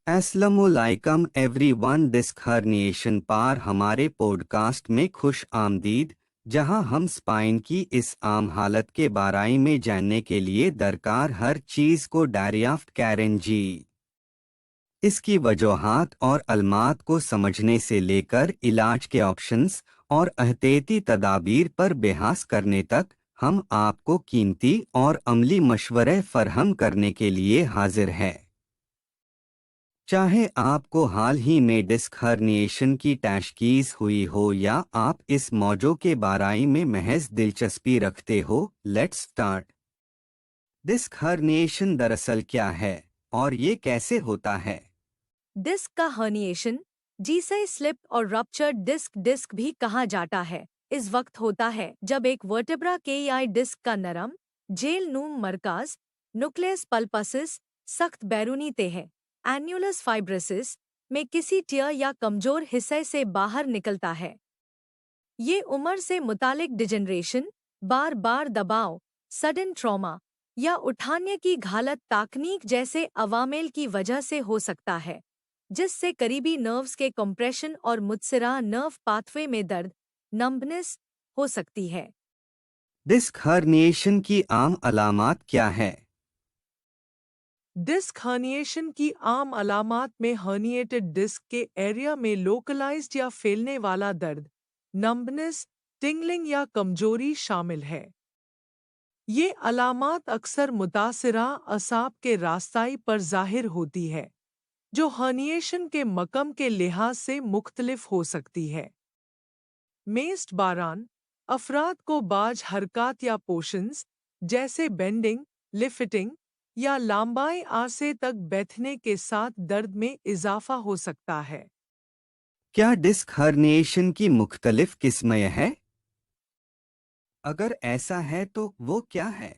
अस्सलामुअलैकुम everyone. Disc herniation पर हमारे पॉडकास्ट में खुश आमदीद, जहां हम स्पाइन की इस आम हालत के बारे में जानने के लिए दरकार हर चीज़ को दरियाफ्त करें जी। इसकी वजूहात और अलमात को समझने से लेकर इलाज के ऑप्शंस और एहतियाती तदाबीर पर बहस करने तक, हम आपको कीमती और अमली मशवरे फरहम करने के लिए हाजिर हैं। चाहे आपको हाल ही में डिस्क हर्निएशन की तशखीस हुई हो या आप इस मौजू के बारे में महज दिलचस्पी रखते हो, लेट्स स्टार्ट। डिस्क हर्निएशन दरअसल क्या है और ये कैसे होता है? डिस्क का हर्निएशन, जिसे स्लिप और रप्चर्ड डिस्क भी कहा जाता है, इस वक्त होता है जब एक वर्टेब्रा के डिस्क का नरम जेल नूम मरकज न्यूक्लियस पल्पसिस सख्त बैरूनी तह एन्युलस फाइब्रोसिस में किसी टियर या कमजोर हिस्से से बाहर निकलता है। ये उम्र से मुतालिक डिजेनरेशन, बार बार दबाव, सडन ट्रॉमा या उठाने की घालत तकनीक जैसे अवामेल की वजह से हो सकता है, जिससे करीबी नर्व्स के कंप्रेशन और मुत्सरा नर्व पाथवे में दर्द, नंबनेस हो सकती है। डिस्क हर्निएशन की आम अलामात क्या है? डिस्क हर्निएशन की आम अलामात में हर्निएटेड डिस्क के एरिया में लोकलाइज्ड या फैलने वाला दर्द, नंबनेस, टिंगलिंग या कमजोरी शामिल है। ये अलामात अक्सर मुतासिरा असाब के रास्ताई पर जाहिर होती है, जो हर्निएशन के मकम के लिहाज से मुख्तलिफ हो सकती है। मेस्ट बारान अफराद को बाज हरकत या पोशंस जैसे बेंडिंग, लिफ्टिंग या लंबाई आरसे तक बैठने के साथ दर्द में इजाफा हो सकता है। क्या डिस्क हर्निएशन की मुख्तलिफ किस्में हैं? अगर ऐसा है तो वो क्या है?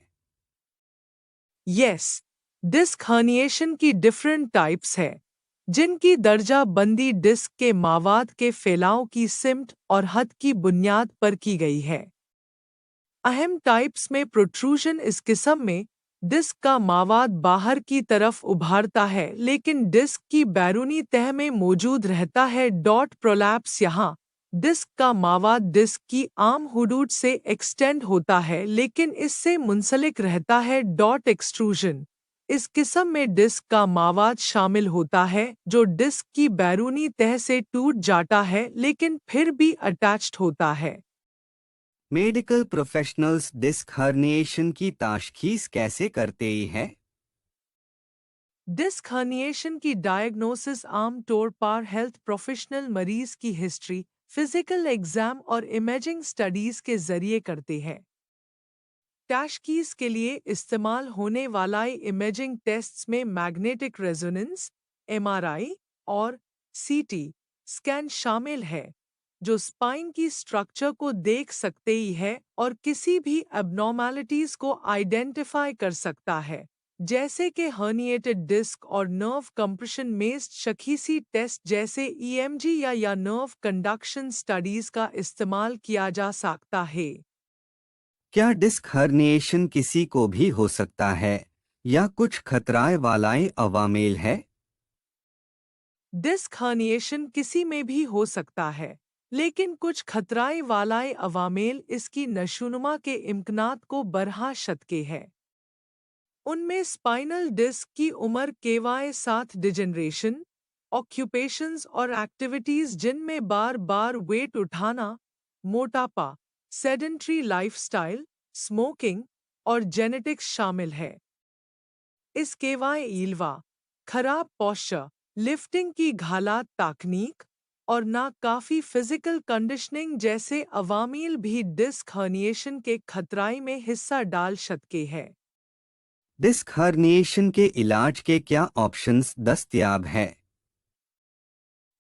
यस, डिस्क हर्निएशन की डिफरेंट टाइप्स है, जिनकी दर्जा बंदी डिस्क के मावाद के फैलाव की सिम्ट और हद की बुनियाद पर की गई है। अहम टाइप्स में प्रोट्रूजन, इस किस्म में डिस्क का मावाद बाहर की तरफ उभारता है लेकिन डिस्क की बैरूनी तह में मौजूद रहता है। डॉट प्रोलैप्स, यहाँ डिस्क का मावाद डिस्क की आम हुदूद से एक्सटेंड होता है लेकिन इससे मुंसलिक रहता है। डॉट एक्सट्रूजन, इस किस्म में डिस्क का मावाद शामिल होता है जो डिस्क की बैरूनी तह से टूट जाता है लेकिन फिर भी अटैच्ड होता है। मेडिकल प्रोफेशनल्स डिस्क हर्निएशन की तशखीस कैसे करते हैं? डिस्क हर्निएशन की डायग्नोसिस आम तौर पर हेल्थ प्रोफेशनल मरीज की हिस्ट्री, फिजिकल एग्जाम और इमेजिंग स्टडीज के जरिए करते हैं। तशखीस के लिए इस्तेमाल होने वाला इमेजिंग टेस्ट्स में मैग्नेटिक रेजोनेंस, एमआरआई और सीटी स्कैन शामिल है, जो स्पाइन की स्ट्रक्चर को देख सकते ही है और किसी भी एब्नॉर्मैलिटीज को आइडेंटिफाई कर सकता है, जैसे कि हर्निएटेड डिस्क और नर्व कंप्रेशन। मेस्ट शखीसी टेस्ट जैसे ईएमजी या नर्व कंडक्शन स्टडीज का इस्तेमाल किया जा सकता है। क्या डिस्क हर्निएशन किसी को भी हो सकता है या कुछ खतराए वालाए अवामेल है? डिस्क हर्निएशन किसी में भी हो सकता है, लेकिन कुछ खतराए वालाए अवामेल इसकी नशोनुमा के इम्कनात को बरहा शतके है। उनमें स्पाइनल डिस्क की उम्र केवाए साथ डिजेनरेशन, ऑक्यूपेशंस और एक्टिविटीज जिनमें बार बार वेट उठाना, मोटापा, सेडेंट्री लाइफस्टाइल, स्मोकिंग और जेनेटिक्स शामिल है। इस केवाए ईलवा, खराब पोस्चर, लिफ्टिंग की घालात तकनीक और ना काफ़ी फिजिकल कंडीशनिंग जैसे अवामील भी डिस्क हर्निएशन के खतराई में हिस्सा डाल सकते हैं। डिस्क हर्निएशन के इलाज के क्या ऑप्शंस दस्तयाब हैं?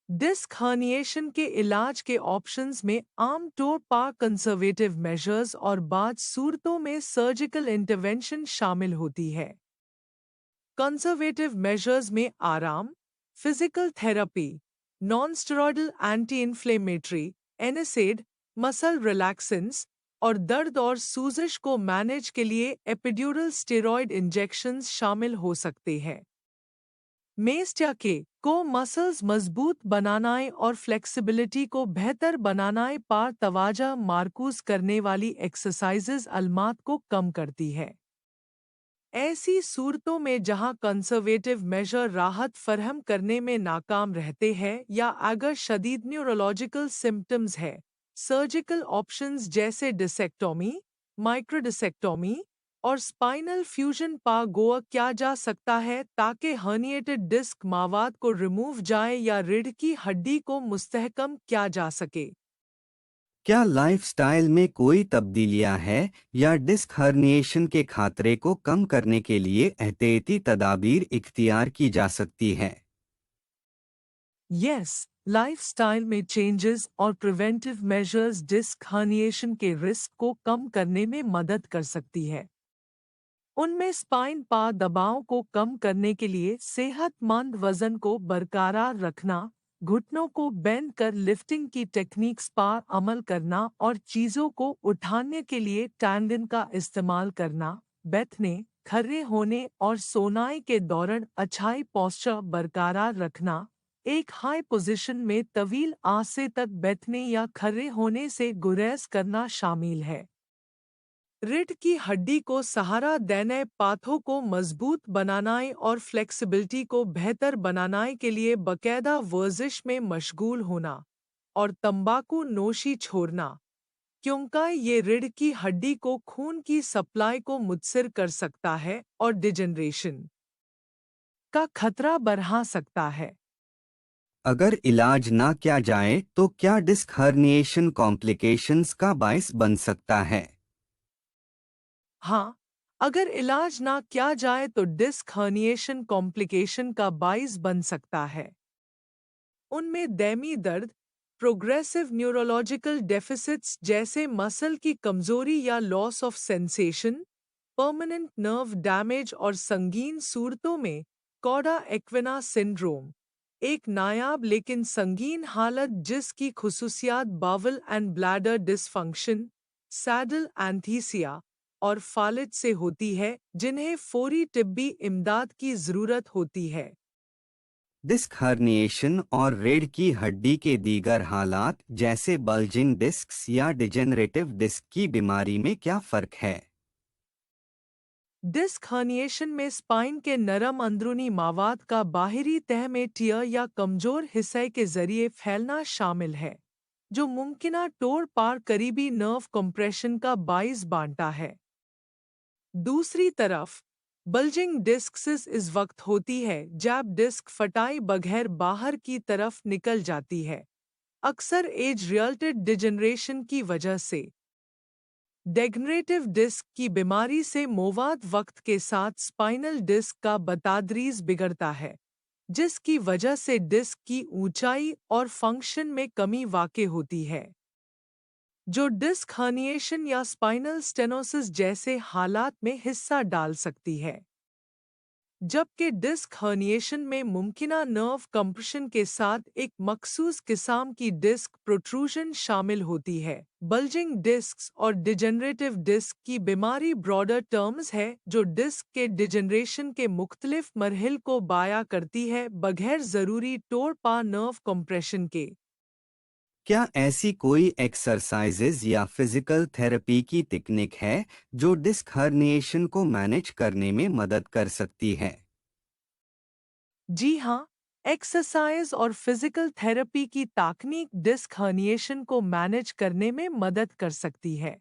डिस्क हर्निएशन के इलाज के ऑप्शंस में आम तौर पर कंजर्वेटिव मेजर्स और बाद सूरतों में सर्जिकल इंटरवेंशन शामिल होती है। कंजर्वेटिव मेजर्स में आराम, physical therapy, non steroidal anti inflammatory, NSAID, muscle relaxants और दर्द और सूजश को मैनेज के लिए एपिड्यूरल स्टेरॉयड इंजेक्शंस शामिल हो सकते हैं। मेस्ट्या को मसल्स मजबूत बनाने और फ्लेक्सिबिलिटी को बेहतर बनाने पर तवाजा मारकूज करने वाली एक्सरसाइजेज अलमात को कम करती है। ऐसी सूरतों में जहां कंजर्वेटिव मेजर राहत फरहम करने में नाकाम रहते हैं या अगर शदीद न्यूरोलॉजिकल सिम्टम्स है, सर्जिकल ऑप्शंस जैसे डिसेक्टोमी, माइक्रोडिसेक्टोमी और स्पाइनल फ्यूजन पा गोआ किया जा सकता है ताकि हर्निएटेड डिस्क मावाद को रिमूव जाए या रीढ़ की हड्डी को मुस्तहकम किया जा सके। क्या लाइफस्टाइल में कोई तब्दीलियां हैं या डिस्क हर्निएशन के खतरे को कम करने के लिए एहतियाती तदाबीर इख्तियार की जा सकती है? यस, लाइफस्टाइल में चेंजेस और प्रिवेंटिव मेजर्स डिस्क हर्निएशन के रिस्क को कम करने में मदद कर सकती है। उनमें स्पाइन पा दबाव को कम करने के लिए सेहतमंद वजन को बरकरार रखना, घुटनों को बेंड कर लिफ्टिंग की टेक्निक्स पर अमल करना और चीज़ों को उठाने के लिए टैंडन का इस्तेमाल करना, बैठने, खड़े होने और सोनाई के दौरान अच्छाई पोस्चर बरकरार रखना, एक हाई पोजीशन में तवील आरसे तक बैठने या खड़े होने से गुरेज करना शामिल है। रीढ़ की हड्डी को सहारा देने, पाथों को मजबूत बनाने और फ्लेक्सिबिलिटी को बेहतर बनाने के लिए बाकायदा वर्जिश में मशगूल होना और तंबाकू नोशी छोड़ना, क्योंकि ये रीढ़ की हड्डी को खून की सप्लाई को मुतासिर कर सकता है और डिजेनरेशन का खतरा बढ़ा सकता है। अगर इलाज ना किया जाए तो क्या डिस्क हर्निएशन कॉम्प्लिकेशंस का बायस बन सकता है? हाँ, अगर इलाज ना किया जाए तो डिस्क हर्निएशन कॉम्प्लिकेशन का बाइस बन सकता है। उनमें दैमी दर्द, प्रोग्रेसिव न्यूरोलॉजिकल डेफिसिट्स जैसे मसल की कमजोरी या loss of sensation, permanent nerve damage और संगीन सूरतों में कॉडा एक्विना सिंड्रोम, एक नायाब लेकिन संगीन हालत जिसकी खुसूसियात bowel and bladder dysfunction, saddle anaesthesia और फालिज से होती है, जिन्हें फौरी तिब्बी इमदाद की ज़रूरत होती है। डिस्क हर्निएशन और रीढ़ की हड्डी के दीगर हालात जैसे बल्जिंग डिस्क्स या डिजेनरेटिव डिस्क की बीमारी में क्या फ़र्क है? डिस्क हर्निएशन में स्पाइन के नरम अंदरूनी मावाद का बाहरी तह में टियर या कमजोर हिस्से के जरिए फैलना शामिल है, जो मुमकिना तौर पर करीबी नर्व कंप्रेशन का बाइस बांटता है। दूसरी तरफ बल्जिंग डिस्क्स इस वक्त होती है जब डिस्क फटाई बगैर बाहर की तरफ निकल जाती है, अक्सर एज रिलेटेड डिजेनरेशन की वजह से। डेगनरेटिव डिस्क की बीमारी से मोवाद वक्त के साथ स्पाइनल डिस्क का बतदरीज बिगड़ता है, जिसकी वजह से डिस्क की ऊंचाई और फंक्शन में कमी वाक़ई होती है, जो डिस्क हर्निएशन या स्पाइनल स्टेनोसिस जैसे हालात में हिस्सा डाल सकती है। जबकि डिस्क हर्निएशन में मुमकिना नर्व कंप्रेशन के साथ एक मखसूस किस्म की डिस्क प्रोट्रूजन शामिल होती है। बल्जिंग डिस्क्स और डिजेनरेटिव डिस्क की बीमारी ब्रॉडर टर्म्स है जो डिस्क के डिजेनरेशन के मुख्तलिफ मरहल को बयां करती है बगैर ज़रूरी तौर पर नर्व कंप्रेशन के। क्या ऐसी कोई एक्सरसाइजेज या फिजिकल थेरेपी की तकनीक है जो डिस्क हर्निएशन को मैनेज करने में मदद कर सकती है? जी हाँ, एक्सरसाइज और फिजिकल थेरेपी की तकनीक डिस्क हर्निएशन को मैनेज करने में मदद कर सकती है।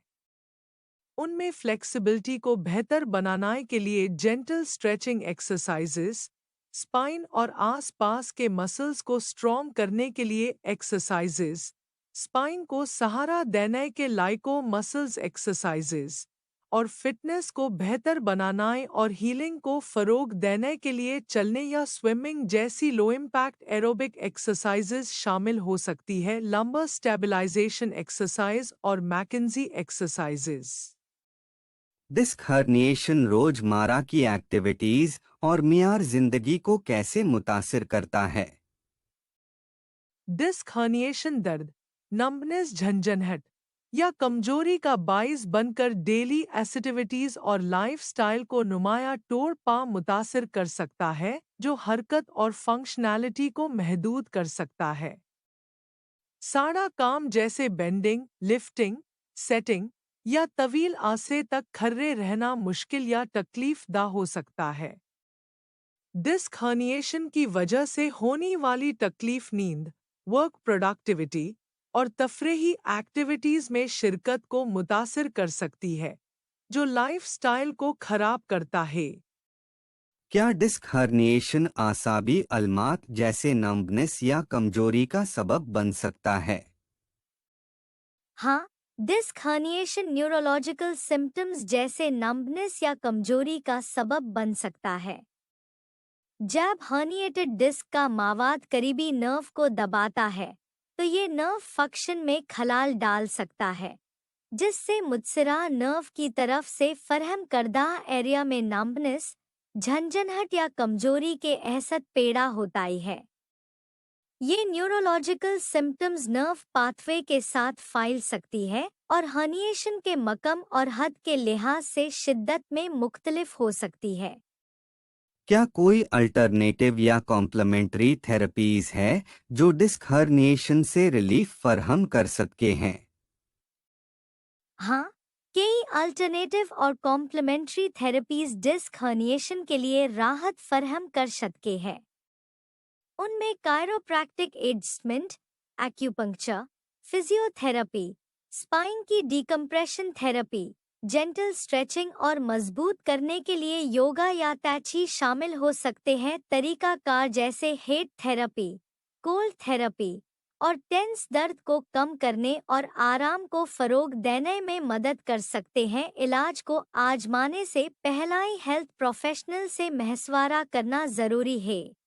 उनमें फ्लेक्सिबिलिटी को बेहतर बनाने के लिए जेंटल स्ट्रेचिंग एक्सरसाइजेस, स्पाइन और आसपास के मसल्स को स्ट्रॉन्ग करने के लिए एक्सरसाइजेस, स्पाइन को सहारा देने के लाइको मसल्स एक्सरसाइजेस और फिटनेस को बेहतर बनाने और हीलिंग को फ़रोग देने के लिए चलने या स्विमिंग जैसी लो इम्पैक्ट एरोबिक एक्सरसाइजेस शामिल हो सकती है। लंबर स्टेबलाइजेशन एक्सरसाइज और मैकेंजी एक्सरसाइजेस। डिस्क हर्निएशन रोजमर्रा की एक्टिविटीज और मियार जिंदगी को कैसे मुतासिर करता है? डिस्क हर्निएशन दर्द, नंबनेस, झंझनाहट या कमजोरी का बाइस बनकर डेली एक्टिविटीज और लाइफस्टाइल को नुमाया तौर पर मुतासिर कर सकता है, जो हरकत और फंक्शनैलिटी को महदूद कर सकता है। सारा काम जैसे बेंडिंग, लिफ्टिंग, सेटिंग या तवील आरसे तक खड़े रहना मुश्किल या तकलीफदा हो सकता है। डिस्क हर्निएशन की वजह से होने वाली तकलीफ नींद, वर्क प्रोडक्टिविटी और तफरीही एक्टिविटीज में शिरकत को मुतासिर कर सकती है, जो लाइफस्टाइल को खराब करता है। क्या डिस्क हर्निएशन आसाबी अलमात जैसे नंबनेस या कमजोरी का सबब बन सकता है? हाँ, डिस्क हर्निएशन न्यूरोलॉजिकल सिम्टम्स जैसे नंबनेस या कमजोरी का सबब बन सकता है। जब हर्निएटेड डिस्क का मावाद करीबी नर्व को दबाता है, तो ये नर्व फंक्शन में खलाल डाल सकता है, जिससे मुत्सरा नर्व की तरफ से फरहम करदा एरिया में नंबनेस, झंझनाहट या कमजोरी के एहसास पैदा होता है। ये न्यूरोलॉजिकल सिम्टम्स नर्व पाथवे के साथ फैल सकती है और हर्निएशन के मकम और हद के लिहाज से शिद्दत में मुख्तलिफ हो सकती है। क्या कोई अल्टरनेटिव या कॉम्प्लीमेंट्री थेरेपीज है जो डिस्क हर्निएशन से रिलीफ फरहम कर सकते हैं? हाँ, कई अल्टरनेटिव और कॉम्प्लीमेंट्री थेरेपीज डिस्क हर्निएशन के लिए राहत फरहम कर सकते हैं। उनमें chiropractic adjustment, acupuncture, physiotherapy, spine की डिकम्प्रेशन थेरेपी, जेंटल स्ट्रेचिंग और मजबूत करने के लिए योगा या तैची शामिल हो सकते हैं। तरीकाकार जैसे हेट थेरेपी, कोल्ड थेरेपी और टेंस दर्द को कम करने और आराम को फरोग देने में मदद कर सकते हैं। इलाज को आजमाने से पहले हेल्थ प्रोफेशनल से मशवरा करना जरूरी है।